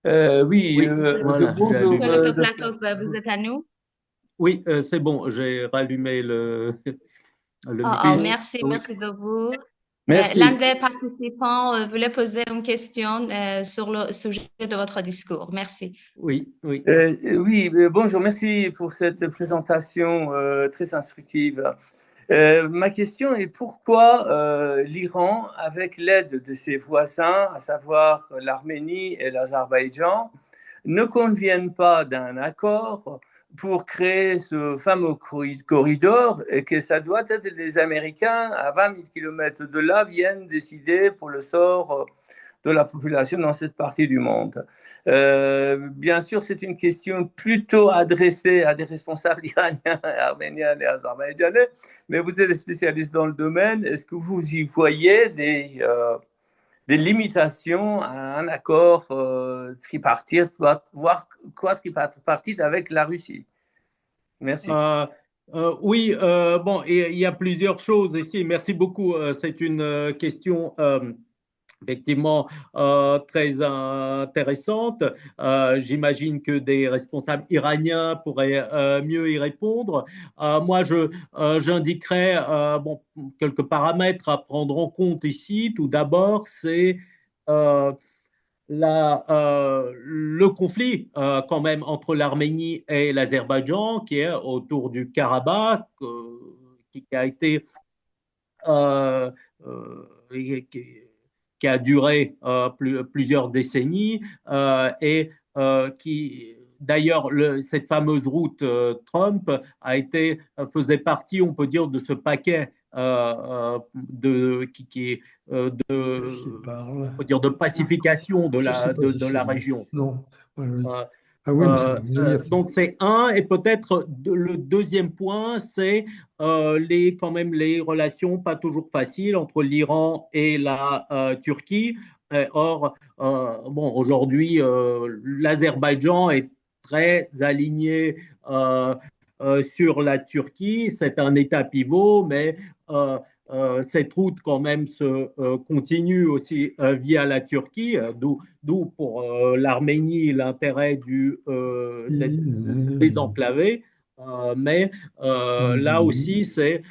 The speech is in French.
Oui, Oui, voilà, j'ai bonjour, allumé. Monsieur docteur. Platov, vous êtes à nous? Oui, c'est bon, j'ai rallumé le Oh, oh, micro. Oui, merci, Oui, merci de vous. L'un merci. des participants voulait poser une question sur le sujet de votre discours. Merci. oui, oui. Oui, bonjour, merci pour cette présentation très instructive. Ma question est pourquoi l'Iran, avec l'aide de ses voisins, à savoir l'Arménie et l'Azerbaïdjan, ne conviennent pas d'un accord pour créer ce fameux corridor et que ça doit être les Américains à 20 000 kilomètres de là viennent décider pour le sort de la population dans cette partie du monde. Bien sûr, c'est une question plutôt adressée à des responsables iraniens, arméniens et azerbaïdjanais, mais vous êtes spécialiste dans le domaine. Est-ce que vous y voyez des limitations à un accord tripartite, voire quadripartite avec la Russie? Merci. Euh, oui, bon, il y a plusieurs choses ici. Merci beaucoup. C'est une question effectivement très intéressante. J'imagine que des responsables iraniens pourraient mieux y répondre. Moi, j'indiquerai bon, quelques paramètres à prendre en compte ici. Tout d'abord, c'est euh, le conflit quand même entre l'Arménie et l'Azerbaïdjan, qui est autour du Karabakh, qui a été euh, qui, qui a duré plusieurs décennies et qui d'ailleurs cette fameuse route Trump faisait partie, on peut dire, de ce paquet De qui parle? on peut dire de pacification Je ne sais pas si de c'est la lui. région. Non. Oui, oui. Euh, Ah oui, mais ça veut rien dire, ça. donc c'est un, et peut-être le deuxième point, c'est quand même les relations pas toujours faciles entre l'Iran et la Turquie. Or, bon, aujourd'hui, l'Azerbaïdjan est très aligné sur la Turquie. C'est un État pivot, mais euh, cette route quand même se continue aussi via la Turquie, d'où pour l'Arménie l'intérêt de se désenclaver. Mais Oui, là oui. aussi, c'est